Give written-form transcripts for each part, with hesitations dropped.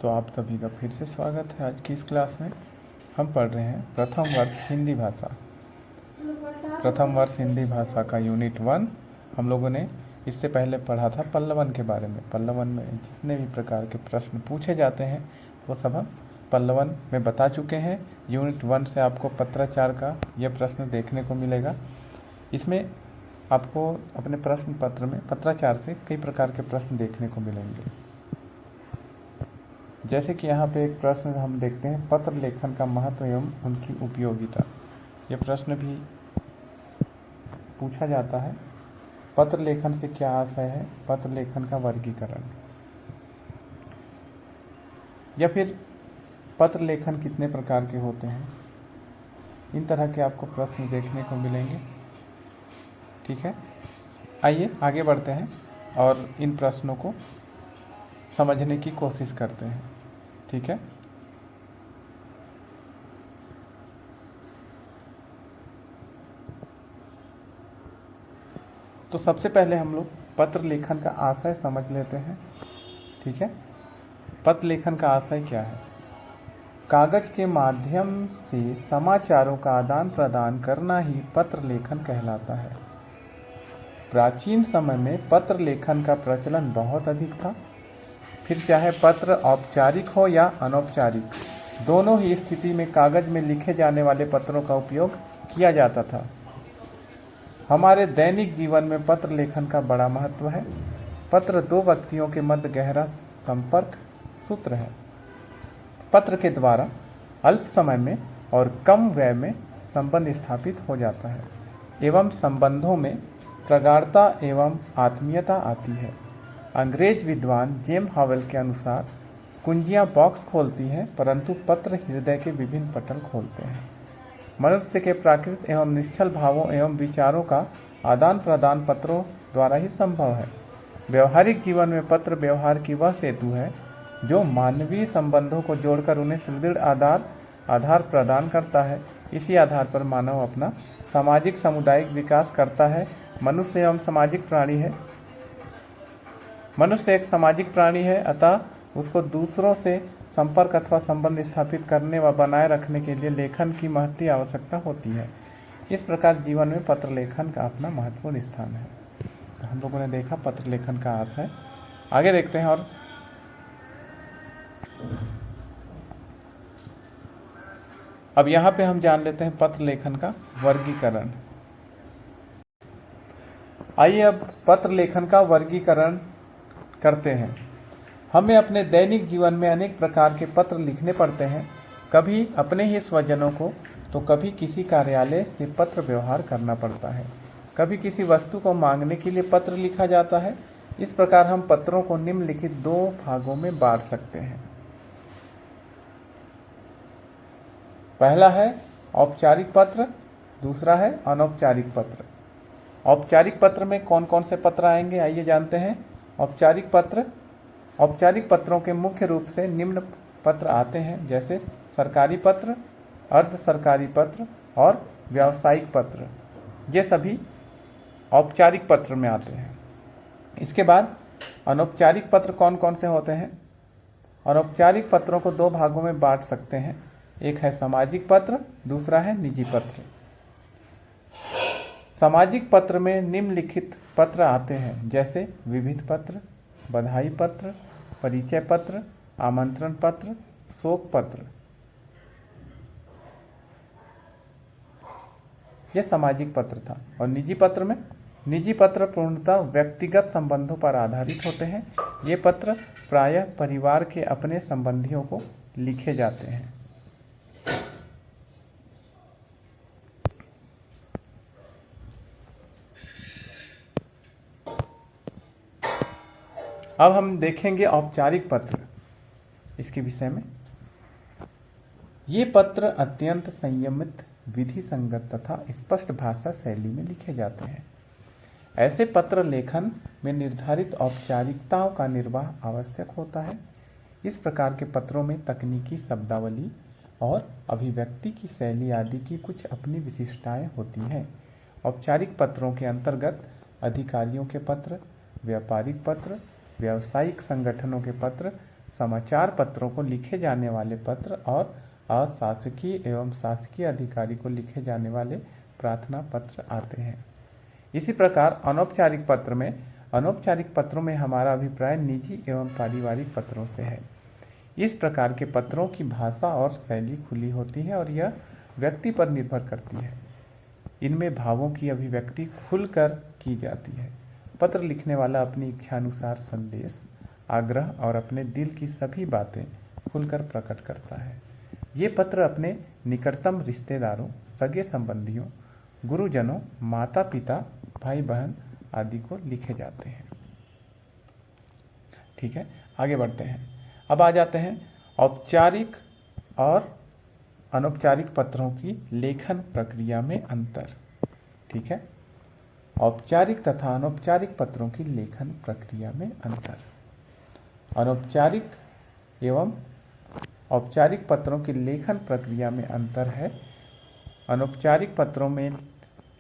तो आप सभी का फिर से स्वागत है। आज की इस क्लास में हम पढ़ रहे हैं प्रथम वर्ष हिंदी भाषा। प्रथम वर्ष हिंदी भाषा का यूनिट 1 हम लोगों ने इससे पहले पढ़ा था पल्लवन के बारे में। पल्लवन में जितने भी प्रकार के प्रश्न पूछे जाते हैं वो सब हम पल्लवन में बता चुके हैं। यूनिट 1 से आपको पत्राचार का यह प्रश्न देखने को मिलेगा। इसमें आपको अपने प्रश्न पत्र में पत्राचार से कई प्रकार के प्रश्न देखने को मिलेंगे। जैसे कि यहाँ पे एक प्रश्न हम देखते हैं, पत्र लेखन का महत्व एवं उनकी उपयोगिता। यह प्रश्न भी पूछा जाता है। पत्र लेखन से क्या आशय है, पत्र लेखन का वर्गीकरण, या फिर पत्र लेखन कितने प्रकार के होते हैं, इन तरह के आपको प्रश्न देखने को मिलेंगे। ठीक है, आइए आगे बढ़ते हैं और इन प्रश्नों को समझने की कोशिश करते हैं। ठीक है, तो सबसे पहले हम लोग पत्र लेखन का आशय समझ लेते हैं। ठीक है, पत्र लेखन का आशय क्या है? कागज के माध्यम से समाचारों का आदान प्रदान करना ही पत्र लेखन कहलाता है। प्राचीन समय में पत्र लेखन का प्रचलन बहुत अधिक था। फिर चाहे पत्र औपचारिक हो या अनौपचारिक, दोनों ही स्थिति में कागज में लिखे जाने वाले पत्रों का उपयोग किया जाता था। हमारे दैनिक जीवन में पत्र लेखन का बड़ा महत्व है। पत्र दो व्यक्तियों के मध्य गहरा संपर्क सूत्र है। पत्र के द्वारा अल्प समय में और कम व्यय में संबंध स्थापित हो जाता है एवं संबंधों में प्रगाढ़ता एवं आत्मीयता आती है। अंग्रेज विद्वान जेम्स हॉवेल के अनुसार कुंजियां बॉक्स खोलती हैं परंतु पत्र हृदय के विभिन्न पटल खोलते हैं। मनुष्य के प्राकृत एवं निश्चल भावों एवं विचारों का आदान प्रदान पत्रों द्वारा ही संभव है। व्यवहारिक जीवन में पत्र व्यवहार की वह सेतु है जो मानवीय संबंधों को जोड़कर उन्हें सुदृढ़ आधार प्रदान करता है। इसी आधार पर मानव अपना सामाजिक सामुदायिक विकास करता है। मनुष्य एवं सामाजिक प्राणी है। मनुष्य एक सामाजिक प्राणी है, अतः उसको दूसरों से संपर्क अथवा संबंध स्थापित करने व बनाए रखने के लिए लेखन की महती आवश्यकता होती है। इस प्रकार जीवन में पत्र लेखन का अपना महत्वपूर्ण स्थान है। तो हम लोगों ने देखा पत्र लेखन का आशय। आगे देखते हैं और अब यहाँ पे हम जान लेते हैं पत्र लेखन का वर्गीकरण। आइए अब पत्र लेखन का वर्गीकरण करते हैं। हमें अपने दैनिक जीवन में अनेक प्रकार के पत्र लिखने पड़ते हैं। कभी अपने ही स्वजनों को तो कभी किसी कार्यालय से पत्र व्यवहार करना पड़ता है। कभी किसी वस्तु को मांगने के लिए पत्र लिखा जाता है। इस प्रकार हम पत्रों को निम्नलिखित दो भागों में बांट सकते हैं। पहला है औपचारिक पत्र, दूसरा है अनौपचारिक पत्र। औपचारिक पत्र में कौन कौन से पत्र आएंगे, आइए जानते हैं। औपचारिक पत्र, औपचारिक पत्रों के मुख्य रूप से निम्न पत्र आते हैं, जैसे सरकारी पत्र, अर्ध सरकारी पत्र और व्यावसायिक पत्र। ये सभी औपचारिक पत्र में आते हैं। इसके बाद अनौपचारिक पत्र कौन कौन से होते हैं? अनौपचारिक पत्रों को दो भागों में बांट सकते हैं। एक है सामाजिक पत्र, दूसरा है निजी पत्र। सामाजिक पत्र में निम्नलिखित पत्र आते हैं, जैसे विविध पत्र, बधाई पत्र, परिचय पत्र, आमंत्रण पत्र, शोक पत्र। यह सामाजिक पत्र था। और निजी पत्र में, निजी पत्र पूर्णतः व्यक्तिगत संबंधों पर आधारित होते हैं। ये पत्र प्रायः परिवार के अपने संबंधियों को लिखे जाते हैं। अब हम देखेंगे औपचारिक पत्र, इसके विषय में। ये पत्र अत्यंत संयमित, विधि संगत तथा स्पष्ट भाषा शैली में लिखे जाते हैं। ऐसे पत्र लेखन में निर्धारित औपचारिकताओं का निर्वाह आवश्यक होता है। इस प्रकार के पत्रों में तकनीकी शब्दावली और अभिव्यक्ति की शैली आदि की कुछ अपनी विशिष्टताएं होती हैं। औपचारिक पत्रों के अंतर्गत अधिकारियों के पत्र, व्यापारिक पत्र, व्यावसायिक संगठनों के पत्र, समाचार पत्रों को लिखे जाने वाले पत्र और अशासकीय एवं शासकीय अधिकारी को लिखे जाने वाले प्रार्थना पत्र आते हैं। इसी प्रकार अनौपचारिक पत्रों में हमारा अभिप्राय निजी एवं पारिवारिक पत्रों से है। इस प्रकार के पत्रों की भाषा और शैली खुली होती है और यह व्यक्ति पर निर्भर करती है। इनमें भावों की अभिव्यक्ति खुलकर की जाती है। पत्र लिखने वाला अपनी इच्छानुसार संदेश, आग्रह और अपने दिल की सभी बातें खुलकर प्रकट करता है। ये पत्र अपने निकटतम रिश्तेदारों, सगे संबंधियों, गुरुजनों, माता पिता, भाई बहन आदि को लिखे जाते हैं। ठीक है, आगे बढ़ते हैं। अब आ जाते हैं औपचारिक और अनौपचारिक पत्रों की लेखन प्रक्रिया में अंतर। ठीक है, औपचारिक तथा अनौपचारिक पत्रों की लेखन प्रक्रिया में अंतर। अनौपचारिक एवं औपचारिक पत्रों की लेखन प्रक्रिया में अंतर है। अनौपचारिक पत्रों में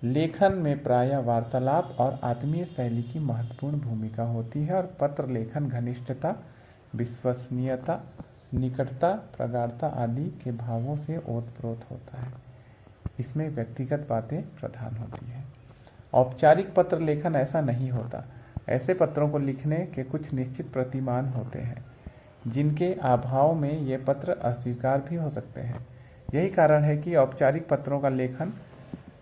लेखन में प्रायः वार्तालाप और आत्मीय शैली की महत्वपूर्ण भूमिका होती है और पत्र लेखन घनिष्ठता, विश्वसनीयता, निकटता, प्रगाढ़ता आदि के भावों से ओतप्रोत होता है। इसमें व्यक्तिगत बातें प्रधान होती हैं। औपचारिक पत्र लेखन ऐसा नहीं होता। ऐसे पत्रों को लिखने के कुछ निश्चित प्रतिमान होते हैं, जिनके अभाव में ये पत्र अस्वीकार भी हो सकते हैं। यही कारण है कि औपचारिक पत्रों का लेखन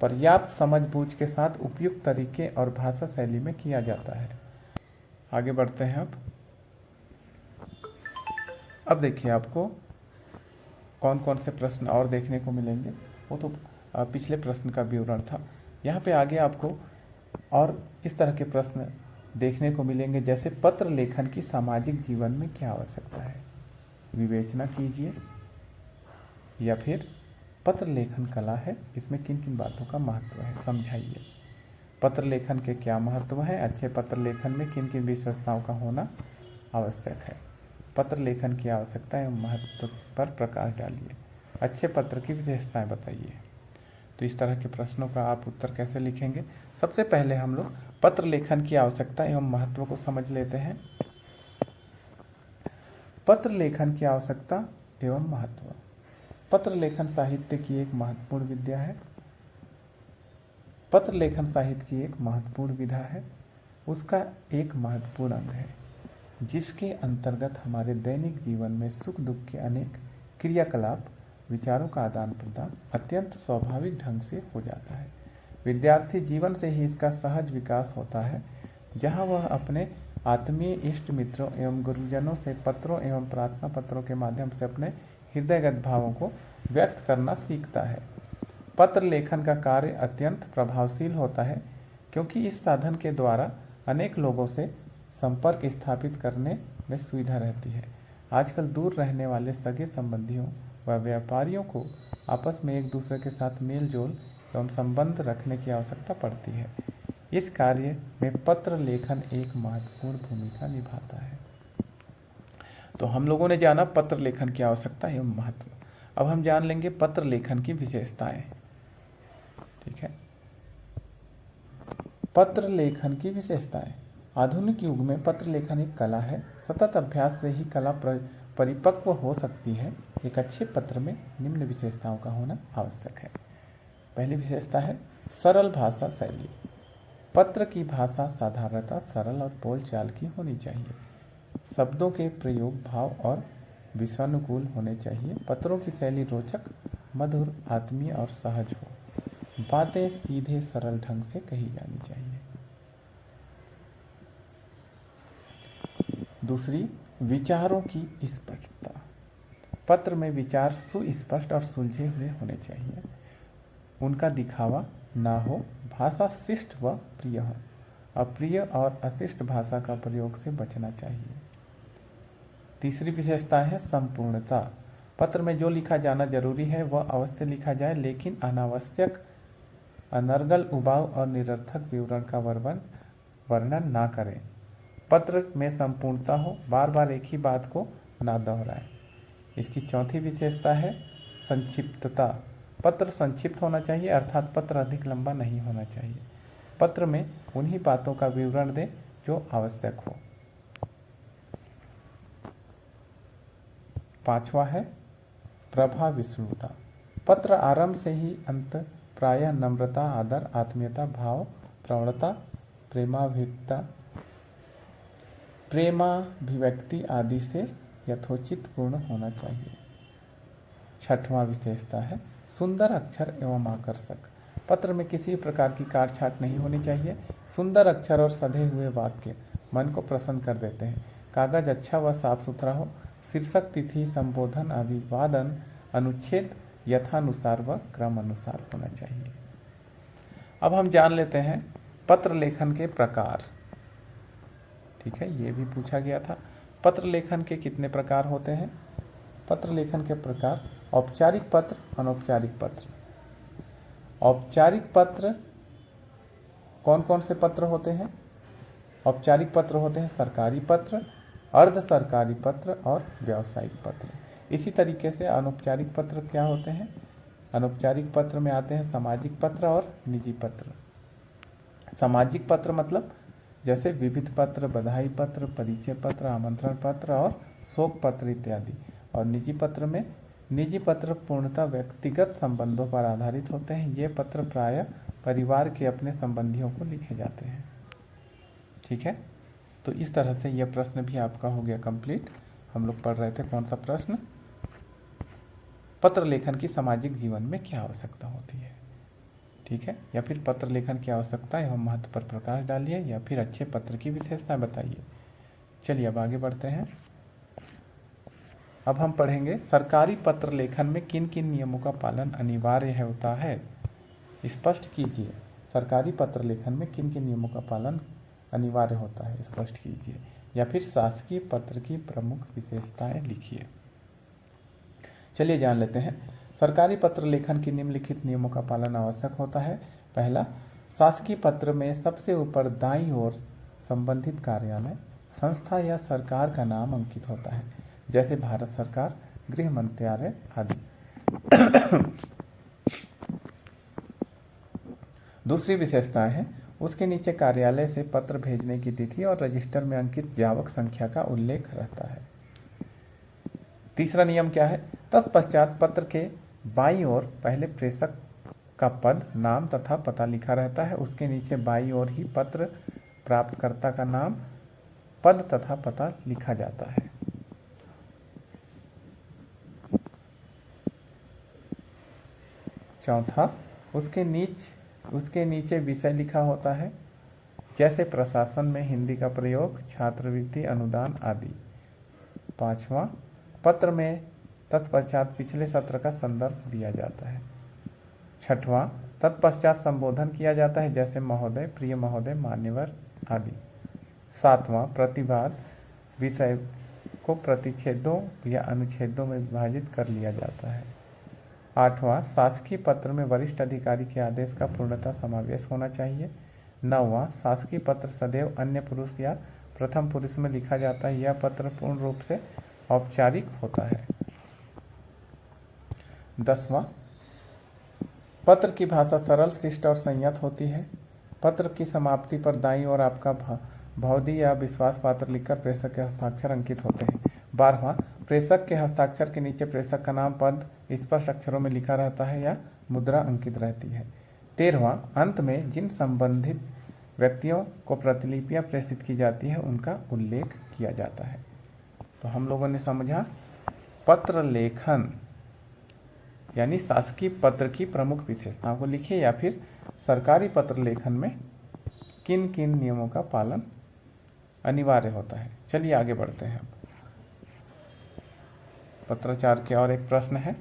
पर्याप्त समझबूझ के साथ उपयुक्त तरीके और भाषा शैली में किया जाता है। आगे बढ़ते हैं। अब देखिए आपको कौन कौन से प्रश्न और देखने को मिलेंगे। वो तो पिछले प्रश्न का विवरण था। यहाँ पे आगे आपको और इस तरह के प्रश्न देखने को मिलेंगे, जैसे पत्र लेखन की सामाजिक जीवन में क्या आवश्यकता है, विवेचना कीजिए। या फिर पत्र लेखन कला है, इसमें किन किन बातों का महत्व है, समझाइए। पत्र लेखन के क्या महत्व है, अच्छे पत्र लेखन में किन किन विशेषताओं का होना आवश्यक है। पत्र लेखन की आवश्यकता एवं महत्व पर प्रकाश डालिए। अच्छे पत्र की विशेषताएं बताइए। तो इस तरह के प्रश्नों का आप उत्तर कैसे लिखेंगे। सबसे पहले हम लोग पत्र लेखन की आवश्यकता एवं महत्व को समझ लेते हैं। पत्र लेखन की आवश्यकता एवं महत्व। पत्र लेखन साहित्य की एक महत्वपूर्ण विद्या है। पत्र लेखन साहित्य की एक महत्वपूर्ण विधा है। उसका एक महत्वपूर्ण अंग है, जिसके अंतर्गत हमारे दैनिक जीवन में सुख दुख के अनेक क्रियाकलाप, विचारों का आदान प्रदान अत्यंत स्वाभाविक ढंग से हो जाता है। विद्यार्थी जीवन से ही इसका सहज विकास होता है, जहाँ वह अपने आत्मीय इष्ट मित्रों एवं गुरुजनों से पत्रों एवं प्रार्थना पत्रों के माध्यम से अपने हृदयगत भावों को व्यक्त करना सीखता है। पत्र लेखन का कार्य अत्यंत प्रभावशील होता है, क्योंकि इस साधन के द्वारा अनेक लोगों से संपर्क स्थापित करने में सुविधा रहती है। आजकल दूर रहने वाले सगे संबंधियों व व्यापारियों को आपस में एक दूसरे के साथ मेल जोल एवं संबंध रखने की आवश्यकता पड़ती है। इस कार्य में पत्र लेखन एक महत्वपूर्ण भूमिका निभाता है। तो हम लोगों ने जाना पत्र लेखन की आवश्यकता एवं महत्व। अब हम जान लेंगे पत्र लेखन की विशेषताएं। ठीक है, पत्र लेखन की विशेषताएं। आधुनिक युग में पत्र लेखन एक कला है। सतत अभ्यास से ही कला परिपक्व हो सकती है। एक अच्छे पत्र में निम्न विशेषताओं का होना आवश्यक है। पहली विशेषता है सरल भाषा शैली। पत्र की भाषा साधारणतः सरल और बोलचाल की होनी चाहिए। शब्दों के प्रयोग भाव और विषयानुकूल होने चाहिए। पत्रों की शैली रोचक, मधुर, आत्मीय और सहज हो। बातें सीधे सरल ढंग से कही जानी चाहिए। दूसरी, विचारों की स्पष्टता। पत्र में विचार सुस्पष्ट और सुलझे हुए होने चाहिए। उनका दिखावा ना हो। भाषा शिष्ट व प्रिय हो। अप्रिय और अशिष्ट भाषा का प्रयोग से बचना चाहिए। तीसरी विशेषता है संपूर्णता। पत्र में जो लिखा जाना जरूरी है वह अवश्य लिखा जाए, लेकिन अनावश्यक, अनर्गल, उबाऊ और निरर्थक विवरण का वर्णन ना करें। पत्र में संपूर्णता हो, बार बार एक ही बात को ना दोहराएं। इसकी चौथी विशेषता है संक्षिप्तता। पत्र संक्षिप्त होना चाहिए, अर्थात पत्र अधिक लंबा नहीं होना चाहिए। पत्र में उन्हीं बातों का विवरण दें जो आवश्यक हो। 5वां है प्रभा विष्णुता। पत्र आरंभ से ही अंत प्रायः नम्रता, आदर, आत्मीयता, भाव, प्रवणता, प्रेमाभिव्यक्ति आदि से यथोचित पूर्ण होना चाहिए। 6वां विशेषता है सुंदर अक्षर एवं आकर्षक। पत्र में किसी प्रकार की काट छाट नहीं होनी चाहिए। सुंदर अक्षर और सधे हुए वाक्य मन को प्रसन्न कर देते हैं। कागज अच्छा व साफ सुथरा हो। शीर्षक, तिथि, संबोधन, अभिवादन, अनुच्छेद यथानुसार व क्रम अनुसार होना चाहिए। अब हम जान लेते हैं पत्र लेखन के प्रकार। ठीक है, ये भी पूछा गया था। पत्र लेखन के कितने प्रकार होते हैं? पत्र लेखन के प्रकार: औपचारिक पत्र, अनौपचारिक पत्र। औपचारिक पत्र कौन कौन से पत्र होते हैं? औपचारिक पत्र होते हैं सरकारी पत्र, अर्ध सरकारी पत्र और व्यावसायिक पत्र। इसी तरीके से अनौपचारिक पत्र क्या होते हैं? अनौपचारिक पत्र में आते हैं सामाजिक पत्र और निजी पत्र। सामाजिक पत्र मतलब जैसे विविध पत्र, बधाई पत्र, परिचय पत्र, आमंत्रण पत्र और शोक पत्र इत्यादि। और निजी पत्र पूर्णतः व्यक्तिगत संबंधों पर आधारित होते हैं। ये पत्र प्रायः परिवार के अपने संबंधियों को लिखे जाते हैं। ठीक है, तो इस तरह से यह प्रश्न भी आपका हो गया कंप्लीट। हम लोग पढ़ रहे थे कौन सा प्रश्न? पत्र लेखन की सामाजिक जीवन में क्या आवश्यकता होती है। ठीक है, या फिर पत्र लेखन की आवश्यकता एवं महत्व पर प्रकाश डालिए, या फिर अच्छे पत्र की विशेषताएं बताइए। चलिए अब आगे बढ़ते हैं। अब हम पढ़ेंगे सरकारी पत्र लेखन में किन किन नियमों का पालन अनिवार्य होता है। स्पष्ट कीजिए, सरकारी पत्र लेखन में किन किन नियमों का पालन अनिवार्य होता है, स्पष्ट कीजिए। या फिर शासकीय पत्र की प्रमुख विशेषताएं लिखिए। चलिए जान लेते हैं। सरकारी पत्र लेखन के निम्नलिखित नियमों का पालन आवश्यक होता है। पहला, शासकीय पत्र में सबसे ऊपर दाईं ओर संबंधित कार्यालय, संस्था या सरकार का नाम अंकित होता है, जैसे भारत सरकार, गृह मंत्रालय आदि। दूसरी विशेषता है उसके नीचे कार्यालय से पत्र भेजने की तिथि और रजिस्टर में अंकित जावक संख्या का उल्लेख रहता है। तीसरा नियम क्या है? तत्पश्चात पत्र के बाईं ओर पहले प्रेषक का पद, नाम तथा पता लिखा रहता है। उसके नीचे बाईं ओर ही पत्र प्राप्तकर्ता का नाम, पद तथा पता लिखा जाता है। चौथा, उसके नीचे विषय लिखा होता है, जैसे प्रशासन में हिंदी का प्रयोग, छात्रवृत्ति, अनुदान आदि। पांचवा, पत्र में तत्पश्चात पिछले सत्र का संदर्भ दिया जाता है। छठवां, तत्पश्चात संबोधन किया जाता है, जैसे महोदय, प्रिय महोदय, मान्यवर आदि। सातवां, प्रतिवाद विषय को प्रतिच्छेदों या अनुच्छेदों में विभाजित कर लिया जाता है। आठवां, शासकीय पत्र में वरिष्ठ अधिकारी के आदेश का पूर्णतः समावेश होना चाहिए। नौवां, शासकीय पत्र सदैव अन्य पुरुष या प्रथम पुरुष में लिखा जाता है। यह पत्र पूर्ण रूप से औपचारिक होता है। 10वां, पत्र की भाषा सरल, शिष्ट और संयत होती है। पत्र की समाप्ति पर दाईं ओर आपका भौदी या विश्वास पात्र लिखकर प्रेषक के हस्ताक्षर अंकित होते हैं। 12वां, प्रेषक के हस्ताक्षर के नीचे प्रेषक का नाम, पद स्पष्ट अक्षरों में लिखा रहता है या मुद्रा अंकित रहती है। 13वां, अंत में जिन संबंधित व्यक्तियों को प्रतिलिपियां प्रेषित की जाती है उनका उल्लेख किया जाता है। तो हम लोगों ने समझा पत्र लेखन यानी शासकीय पत्र की प्रमुख विशेषताओं को लिखिए, या फिर सरकारी पत्र लेखन में किन किन नियमों का पालन अनिवार्य होता है। चलिए आगे बढ़ते हैं। पत्राचार के और एक प्रश्न है।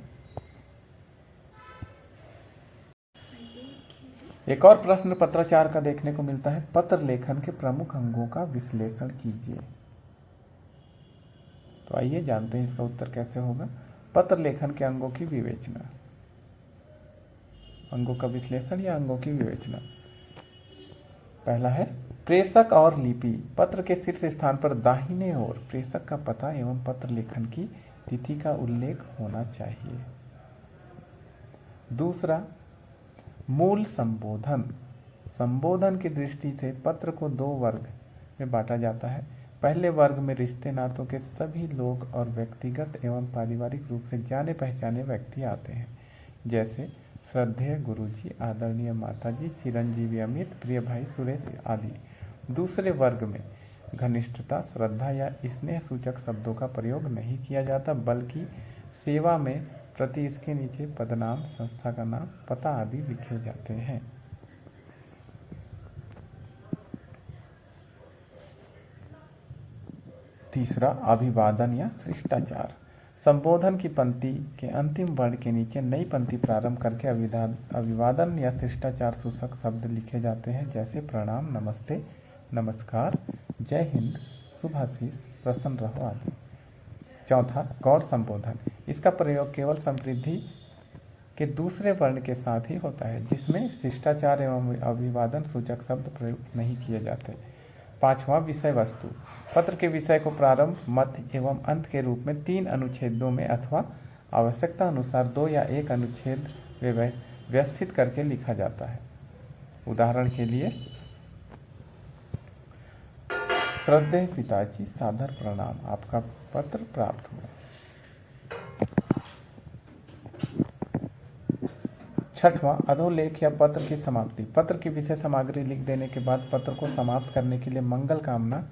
एक और प्रश्न पत्राचार का देखने को मिलता है, पत्र लेखन के प्रमुख अंगों का विश्लेषण कीजिए। तो आइए जानते हैं इसका उत्तर कैसे होगा। पत्र लेखन के अंगों की विवेचना, अंगों का विश्लेषण या अंगों की विवेचना। पहला है प्रेषक और लिपि। पत्र के शीर्ष स्थान पर दाहिने ओर प्रेषक का पता एवं पत्र लेखन की तिथि का उल्लेख होना चाहिए। दूसरा, मूल संबोधन। संबोधन की दृष्टि से पत्र को दो वर्ग में बांटा जाता है। पहले वर्ग में रिश्ते नातों के सभी लोग और व्यक्तिगत एवं पारिवारिक रूप से जाने पहचाने व्यक्ति आते हैं, जैसे श्रद्धेय गुरुजी, आदरणीय माताजी, चिरंजीवी अमित, प्रिय भाई सुरेश आदि। दूसरे वर्ग में घनिष्ठता, श्रद्धा या स्नेह सूचक शब्दों का प्रयोग नहीं किया जाता, बल्कि सेवा में प्रति इसके नीचे पदनाम, संस्था का नाम, पता आदि लिखे जाते हैं। तीसरा, अभिवादन या शिष्टाचार। संबोधन की पंक्ति के अंतिम वर्ण के नीचे नई पंक्ति प्रारंभ करके अभिवादन या शिष्टाचार सूचक शब्द लिखे जाते हैं, जैसे प्रणाम, नमस्ते, नमस्कार, जय हिंद, शुभाशीष, प्रसन्न रहो आदि। चौथा, गौड़ संबोधन। इसका प्रयोग केवल संवृद्धि के दूसरे वर्ण के साथ ही होता है, जिसमें शिष्टाचार एवं अभिवादन सूचक शब्द प्रयोग नहीं किए जाते। पांचवा, विषय वस्तु। पत्र के विषय को प्रारंभ, मध्य एवं अंत के रूप में 3 अनुच्छेदों में अथवा आवश्यकता अनुसार 2 या 1 अनुच्छेद व्यवस्थित करके लिखा जाता है। उदाहरण के लिए, श्रद्धेय पिताजी, सादर प्रणाम, आपका पत्र प्राप्त हुआ। छठवां, अधोलेख या पत्र की समाप्ति। पत्र की विषय सामग्री लिख देने के बाद पत्र को समाप्त करने के लिए मंगल कामना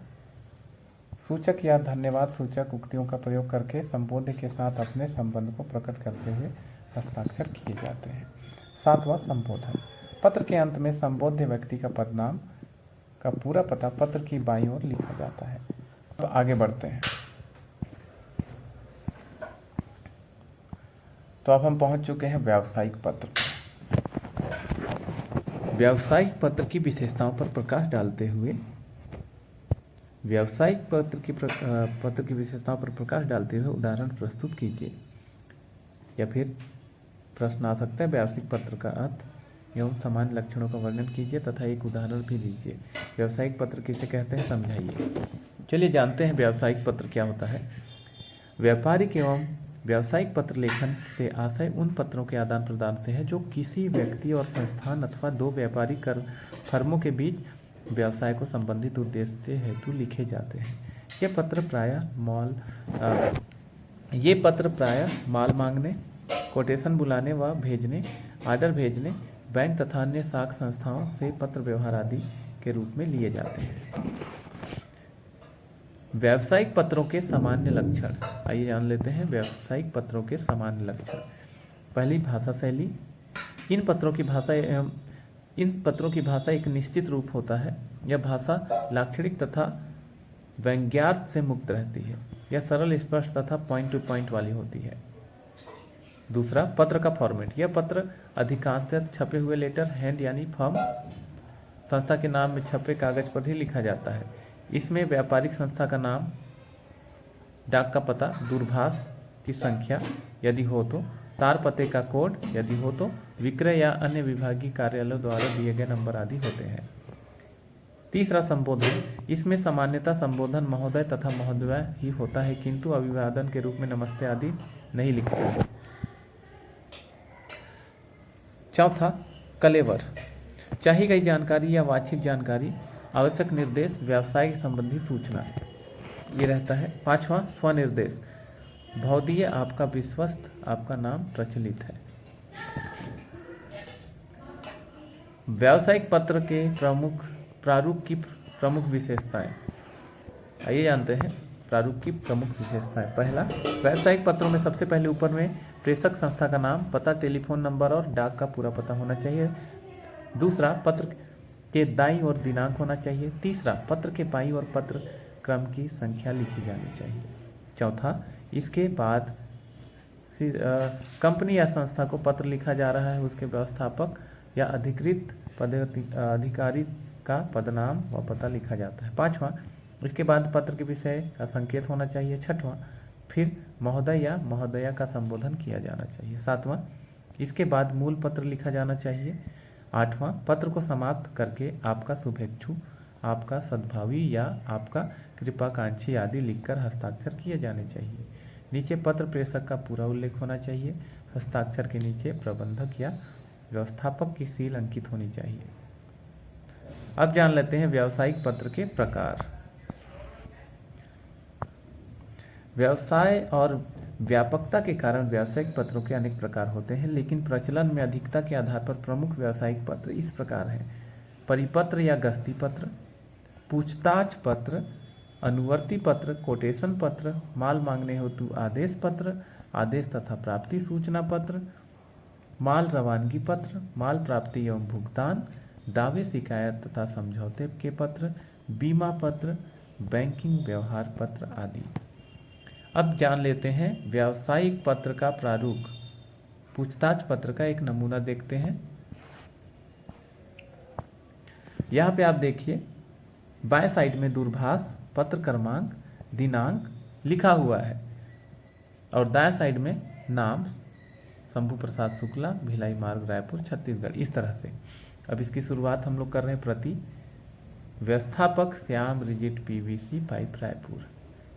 सूचक या धन्यवाद सूचक उक्तियों का प्रयोग करके संबोध्य के साथ अपने संबंध को प्रकट करते हुए हस्ताक्षर किए जाते हैं। सातवां, संबोधन। पत्र के अंत में संबोध्य व्यक्ति का पदनाम का पूरा पता पत्र की बाईं ओर लिखा जाता है। अब आगे बढ़ते हैं। तो अब हम पहुंच चुके हैं व्यावसायिक पत्र। व्यावसायिक पत्र की विशेषताओं पर प्रकाश डालते हुए व्यावसायिक पत्र की विशेषताओं पर प्रकाश डालते हुए उदाहरण प्रस्तुत कीजिए। या फिर प्रश्न आ सकता है, व्यावसायिक पत्र का अर्थ एवं सामान्य लक्षणों का वर्णन कीजिए तथा एक उदाहरण भी दीजिए। व्यावसायिक पत्र किसे कहते हैं, समझाइए। चलिए जानते हैं व्यावसायिक पत्र क्या होता है। व्यापारिक एवं व्यावसायिक पत्र लेखन से आशय उन पत्रों के आदान प्रदान से है जो किसी व्यक्ति और संस्थान अथवा 2 व्यापारिक फर्मों के बीच व्यवसाय को संबंधित उद्देश्य हेतु लिखे जाते हैं। ये पत्र प्रायः माल मांगने, कोटेशन बुलाने व भेजने, आर्डर भेजने, बैंक तथा अन्य साख संस्थाओं से पत्र व्यवहार आदि के रूप में लिए जाते हैं। व्यावसायिक पत्रों के सामान्य लक्षण। आइए जान लेते हैं व्यावसायिक पत्रों के सामान्य लक्षण। पहली, भाषा शैली। इन पत्रों की भाषा एक निश्चित रूप होता है। यह भाषा लाक्षणिक तथा व्यंग्यार्थ से मुक्त रहती है। यह सरल, स्पष्ट तथा पॉइंट टू पॉइंट वाली होती है। दूसरा, पत्र का फॉर्मेट। यह पत्र अधिकांशतः छपे हुए लेटर हैंड यानी फर्म संस्था के नाम में छपे कागज पर ही लिखा जाता है। इसमें व्यापारिक संस्था का नाम, डाक का पता, दूरभाष की संख्या यदि हो तो, तार पते का कोड यदि हो तो, विक्रय या अन्य विभागीय कार्यालयों द्वारा दिए गए नंबर आदि होते हैं। तीसरा, संबोधन। इसमें सामान्यतः संबोधन महोदय तथा महोदया ही होता है, किंतु अभिवादन के रूप में नमस्ते आदि नहीं लिखते हैं। चौथा, कलेवर। चाही गई जानकारी या वांछित जानकारी, आवश्यक निर्देश, व्यवसाय संबंधी सूचना ये रहता है। पांचवा, स्वनिर्देश। भौदीय, आपका विश्वस्त, आपका नाम प्रचलित है। व्यावसायिक पत्र के प्रारूप की प्रमुख विशेषताएं। आइए जानते हैं प्रारूप की प्रमुख विशेषताएं। पहला, व्यावसायिक पत्रों में सबसे पहले ऊपर में प्रेषक संस्था का नाम, पता, टेलीफोन नंबर और डाक का पूरा पता होना चाहिए। दूसरा, पत्र के दाईं ओर दिनांक होना चाहिए। तीसरा, पत्र के बाईं ओर पत्र क्रम की संख्या लिखी जानी चाहिए। चौथा, इसके बाद कंपनी या संस्था को पत्र लिखा जा रहा है, उसके व्यवस्थापक या अधिकृत अधिकारी का पदनाम व पता लिखा जाता है। पांचवा, इसके बाद पत्र के विषय का संकेत होना चाहिए। छठवां, फिर महोदय या महोदया का संबोधन किया जाना चाहिए। सातवां, इसके बाद मूल पत्र लिखा जाना चाहिए। आठवां, पत्र को समाप्त करके आपका शुभेच्छु, आपका सद्भावी या आपका कृपाकांक्षी आदि लिखकर हस्ताक्षर किए जाने चाहिए। नीचे पत्र प्रेषक का पूरा उल्लेख होना चाहिए। हस्ताक्षर के नीचे प्रबंधक या व्यवस्थापक की सील अंकित होनी चाहिए। अब जान लेते हैं व्यावसायिक पत्र के प्रकार। व्यवसाय और व्यापकता के कारण व्यावसायिक पत्रों के अनेक प्रकार होते हैं, लेकिन प्रचलन में अधिकता के आधार पर प्रमुख व्यावसायिक पत्र इस प्रकार हैं: परिपत्र या गस्ती पत्र, पूछताछ पत्र, अनुवर्ती पत्र, कोटेशन पत्र, माल मांगने हेतु आदेश पत्र, आदेश तथा प्राप्ति सूचना पत्र, माल रवानगी पत्र, माल प्राप्ति एवं भुगतान, दावे, शिकायत तथा समझौते के पत्र, बीमा पत्र, बैंकिंग व्यवहार पत्र आदि। अब जान लेते हैं व्यावसायिक पत्र का प्रारूप। पूछताछ पत्र का एक नमूना देखते हैं। यहाँ पे आप देखिए, बाएं साइड में दूरभाष, पत्र क्रमांक, दिनांक लिखा हुआ है और दाएं साइड में नाम शंभू प्रसाद शुक्ला, भिलाई मार्ग, रायपुर, छत्तीसगढ़, इस तरह से। अब इसकी शुरुआत हम लोग कर रहे हैं। प्रति व्यवस्थापक Shyam rigid PVC pipe, Raipur,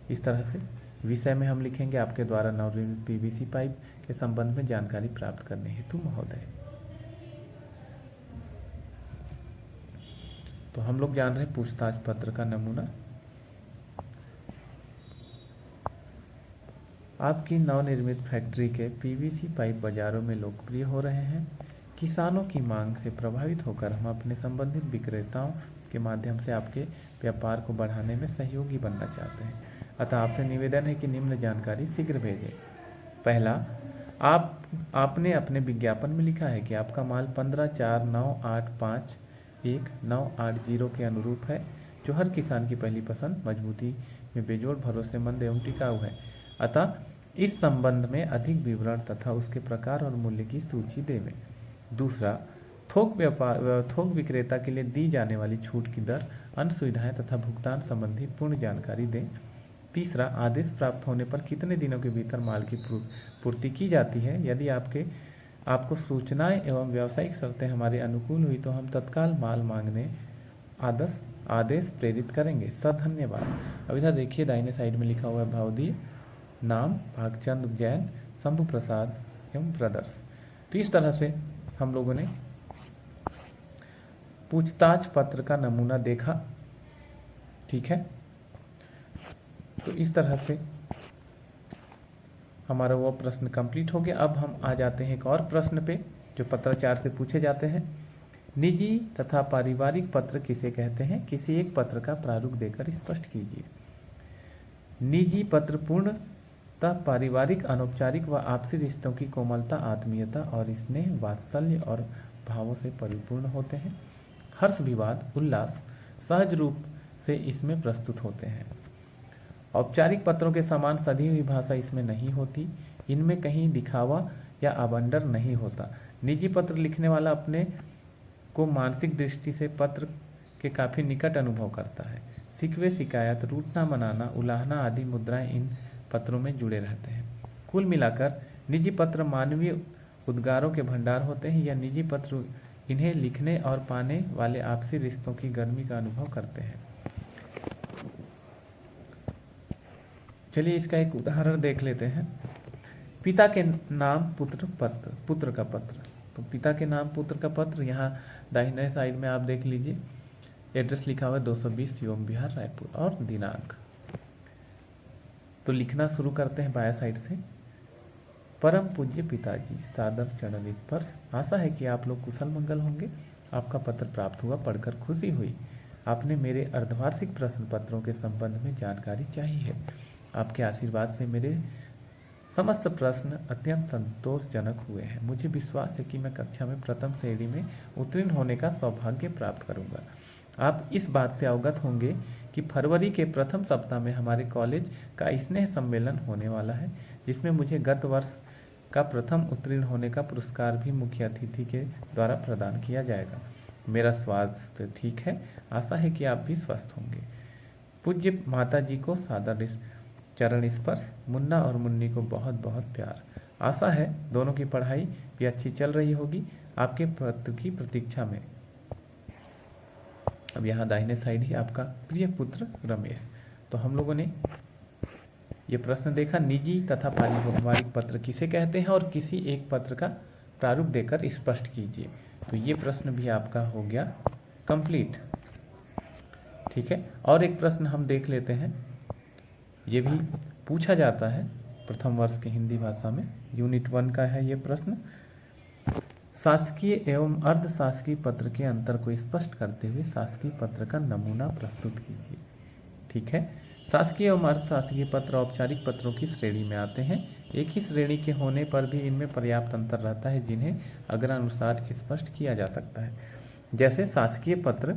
इस तरह से। विषय में हम लिखेंगे आपके द्वारा नवनिर्मित पीवीसी पाइप के संबंध में जानकारी प्राप्त करने हेतु महोदय। तो हम लोग जान रहे हैं पूछताछ पत्र का नमूना। आपकी नवनिर्मित फैक्ट्री के पीवीसी पाइप बाजारों में लोकप्रिय हो रहे हैं। किसानों की मांग से प्रभावित होकर हम अपने संबंधित विक्रेताओं के माध्यम से आपके व्यापार को बढ़ाने में सहयोगी बनना चाहते हैं। अतः आपसे निवेदन है कि निम्न जानकारी शीघ्र भेजें। पहला, आपने अपने विज्ञापन में लिखा है कि आपका माल 15/4/9/8/5/1/9/8/0 के अनुरूप है, जो हर किसान की पहली पसंद, मजबूती में बेजोड़, भरोसेमंद एवं टिकाऊ है। अतः इस संबंध में अधिक विवरण तथा उसके प्रकार और मूल्य की सूची देवें। दूसरा, थोक विक्रेता के लिए दी जाने वाली छूट की दर, अन्य सुविधाएं तथा भुगतान संबंधी पूर्ण जानकारी दें। तीसरा, आदेश प्राप्त होने पर कितने दिनों के भीतर माल की पूर्ति की जाती है। यदि आपको सूचनाएं एवं व्यावसायिक शर्तें हमारे अनुकूल हुई तो हम तत्काल माल मांगने आदेश प्रेरित करेंगे। धन्यवाद। अब इधर देखिए, दाहिने साइड में लिखा हुआ है भावदीय, नाम भागचंद जैन, शंभू प्रसाद एवं ब्रदर्स। तो इस तरह से हम लोगों ने पूछताछ पत्र का नमूना देखा। ठीक है, तो इस तरह से हमारा वो प्रश्न कंप्लीट हो गया। अब हम आ जाते हैं एक और प्रश्न पे जो पत्राचार से पूछे जाते हैं। निजी तथा पारिवारिक पत्र किसे कहते हैं? किसी एक पत्र का प्रारूप देकर स्पष्ट कीजिए। निजी पत्र पूर्णतः पारिवारिक, अनौपचारिक व आपसी रिश्तों की कोमलता, आत्मीयता और स्नेह, वात्सल्य और भावों से परिपूर्ण होते हैं। हर्ष, विवाद, उल्लास सहज रूप से इसमें प्रस्तुत होते हैं। औपचारिक पत्रों के समान सधी हुई भाषा इसमें नहीं होती। इनमें कहीं दिखावा या आबंडर नहीं होता। निजी पत्र लिखने वाला अपने को मानसिक दृष्टि से पत्र के काफ़ी निकट अनुभव करता है। शिकवे, शिकायत, रूठना मनाना, उलाहना आदि मुद्राएं इन पत्रों में जुड़े रहते हैं। कुल मिलाकर निजी पत्र मानवीय उद्गारों के भंडार होते हैं। यह निजी पत्र इन्हें लिखने और पाने वाले आपसी रिश्तों की गर्मी का अनुभव करते हैं। चलिए इसका एक उदाहरण देख लेते हैं। पिता के नाम पुत्र का पत्र। तो पिता के नाम पुत्र का पत्र, यहाँ दाहिने साइड में आप देख लीजिए, एड्रेस लिखा हुआ है 220 योम विहार, रायपुर, और दिनांक। तो लिखना शुरू करते हैं बाया साइड से। परम पूज्य पिताजी, सादर चरण स्पर्श। आशा है कि आप लोग कुशल मंगल होंगे। आपका पत्र प्राप्त हुआ, पढ़कर खुशी हुई। आपने मेरे अर्धवार्षिक प्रश्न पत्रों के संबंध में जानकारी चाहिए है। आपके आशीर्वाद से मेरे समस्त प्रश्न अत्यंत संतोषजनक हुए हैं। मुझे विश्वास है कि मैं कक्षा में प्रथम श्रेणी में उत्तीर्ण होने का सौभाग्य प्राप्त करूंगा। आप इस बात से अवगत होंगे कि फरवरी के प्रथम सप्ताह में हमारे कॉलेज का स्नेह सम्मेलन होने वाला है, जिसमें मुझे गत वर्ष का प्रथम उत्तीर्ण होने का पुरस्कार भी मुख्य अतिथि के द्वारा प्रदान किया जाएगा। मेरा स्वास्थ्य ठीक है। आशा है कि आप भी स्वस्थ होंगे। पूज्य माता जी को सादर चरण स्पर्श। मुन्ना और मुन्नी को बहुत बहुत प्यार। आशा है दोनों की पढ़ाई भी अच्छी चल रही होगी। आपके पत्र की प्रतीक्षा में। अब यहाँ दाहिने साइड ही आपका प्रिय पुत्र रमेश। तो हम लोगों ने ये प्रश्न देखा, निजी तथा पारिवारिक पत्र किसे कहते हैं और किसी एक पत्र का प्रारूप देकर स्पष्ट कीजिए। तो ये प्रश्न भी आपका हो गया कंप्लीट। ठीक है, और एक प्रश्न हम देख लेते हैं। ये भी पूछा जाता है प्रथम वर्ष के हिंदी भाषा में। यूनिट 1 का है ये प्रश्न। शासकीय एवं अर्ध शासकीय पत्र के अंतर को स्पष्ट करते हुए शासकीय पत्र का नमूना प्रस्तुत कीजिए। ठीक है, शासकीय एवं अर्ध शासकीय पत्र औपचारिक पत्रों की श्रेणी में आते हैं। एक ही श्रेणी के होने पर भी इनमें पर्याप्त अंतर रहता है जिन्हें अग्रानुसार स्पष्ट किया जा सकता है। जैसे शासकीय पत्र,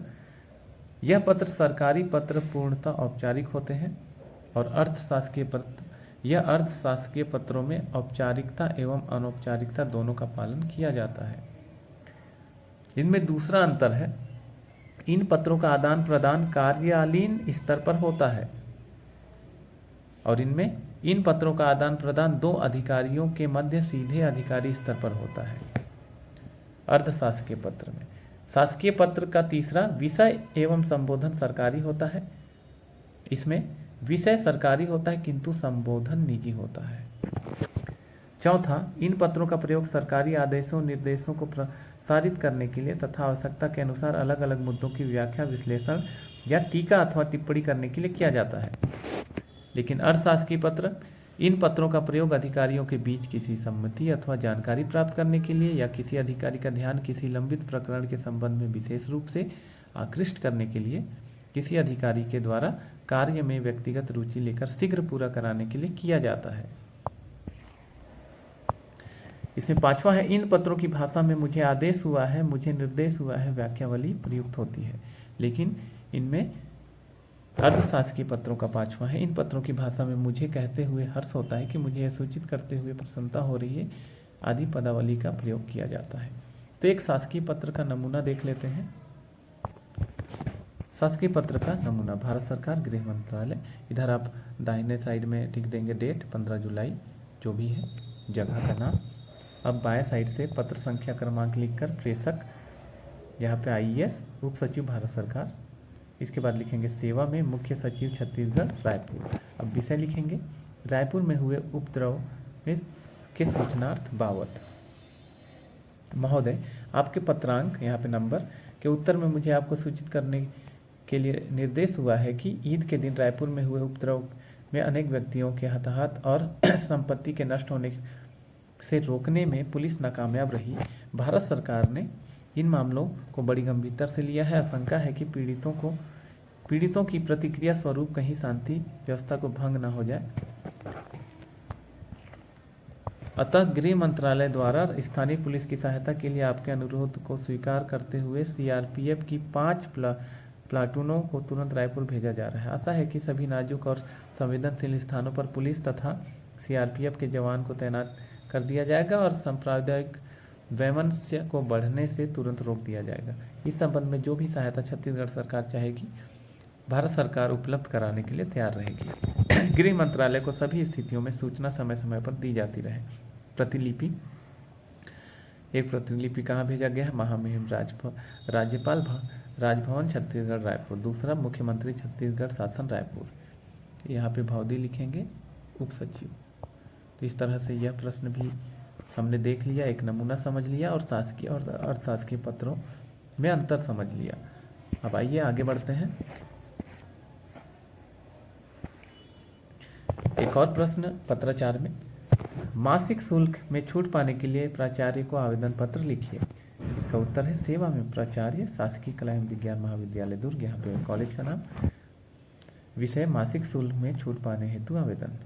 यह पत्र सरकारी पत्र पूर्णतः औपचारिक होते हैं, और अर्ध शासकीय पत्र, यह अर्ध शासकीय पत्रों में औपचारिकता एवं अनौपचारिकता दोनों का पालन किया जाता है। इनमें दूसरा अंतर है, इन पत्रों का आदान प्रदान कार्यालयीन स्तर पर होता है और इनमें इन पत्रों का आदान प्रदान दो अधिकारियों के मध्य सीधे अधिकारी स्तर पर होता है। अर्ध शासकीय पत्र में शासकीय पत्र का तीसरा, विषय एवं संबोधन सरकारी होता है। इसमें विषय सरकारी होता है किंतु संबोधन निजी होता है। चौथा, इन पत्रों का प्रयोग सरकारी आदेशों निर्देशों को प्रसारित करने के लिए तथा आवश्यकता के अनुसार अलग अलग मुद्दों की व्याख्या, विश्लेषण या टीका अथवा टिप्पणी करने के लिए किया जाता है। लेकिन अर्थशास्त्रीय पत्र, इन पत्रों का प्रयोग अधिकारियों के बीच किसी सम्मति अथवा जानकारी प्राप्त करने के लिए या किसी अधिकारी का ध्यान किसी लंबित प्रकरण के संबंध में विशेष रूप से आकृष्ट करने के लिए किसी अधिकारी के द्वारा कार्य में व्यक्तिगत रुचि लेकर शीघ्र पूरा कराने के लिए किया जाता है। इसमें पांचवा है, इन पत्रों की भाषा में मुझे आदेश हुआ है, मुझे निर्देश हुआ है व्याख्यावली प्रयुक्त होती है। लेकिन इनमें अर्थशास्त्रीय पत्रों का पांचवा है, इन पत्रों की भाषा में मुझे कहते हुए हर्ष होता है कि मुझे यह सूचित करते हुए प्रसन्नता हो रही है आदि पदावली का प्रयोग किया जाता है। तो एक शासकीय पत्र का नमूना देख लेते हैं। शासकीय पत्र का नमूना, भारत सरकार, गृह मंत्रालय। इधर आप दाहिने साइड में लिख देंगे डेट 15 जुलाई, जो भी है, जगह का नाम। अब बाएं साइड से पत्र संख्या क्रमांक लिखकर प्रेषक, यहाँ पे आईएएस उप सचिव भारत सरकार। इसके बाद लिखेंगे सेवा में मुख्य सचिव छत्तीसगढ़ रायपुर। अब विषय लिखेंगे रायपुर में हुए उपद्रव में के सूचनार्थ बावत। महोदय, आपके पत्रांक, यहाँ पे नंबर के उत्तर में मुझे आपको सूचित करने के लिए निर्देश हुआ है कि ईद के दिन रायपुर में हुए उपद्रव में अनेक व्यक्तियों के हताहत और संपत्ति के नष्ट होने से रोकने में पुलिस नाकामयाब रही। भारत सरकार ने इन मामलों को बड़ी गंभीरता से लिया है। आशंका है कि पीड़ितों की प्रतिक्रिया स्वरूप कहीं शांति व्यवस्था को भंग न हो जाए। अतः गृह मंत्रालय द्वारा स्थानीय पुलिस की सहायता के लिए आपके अनुरोध को स्वीकार करते हुए सीआरपीएफ की 5 प्लाटूनों को तुरंत रायपुर भेजा जा रहा है। आशा है कि सभी नाजुक और संवेदनशील स्थानों पर पुलिस तथा सीआरपीएफ के जवान को तैनात कर दिया जाएगा और सांप्रदायिक वैमनस्य को बढ़ने से तुरंत रोक दिया जाएगा। इस संबंध में जो भी सहायता छत्तीसगढ़ सरकार चाहेगी, भारत सरकार उपलब्ध कराने के लिए तैयार रहेगी। गृह मंत्रालय को सभी स्थितियों में सूचना समय समय पर दी जाती रहे। प्रतिलिपि, एक प्रतिलिपि कहाँ भेजा गया है? महामहिम राज्यपाल राजभवन छत्तीसगढ़ रायपुर। दूसरा, मुख्यमंत्री छत्तीसगढ़ शासन रायपुर। यहाँ पे भौदी लिखेंगे उप सचिव। तो इस तरह से यह प्रश्न भी हमने देख लिया, एक नमूना समझ लिया और शासकीय और अर्थशासकीय पत्रों में अंतर समझ लिया। अब आइए आगे बढ़ते हैं। एक और प्रश्न पत्राचार में, मासिक शुल्क में छूट पाने के लिए प्राचार्य को आवेदन पत्र लिखिए। इसका उत्तर है सेवा में प्राचार्य, शासकीय कला एवं विज्ञान महाविद्यालय दुर्ग, यहाँ पे कॉलेज का नाम। विषय मासिक शुल्क में छूट पाने हेतु आवेदन।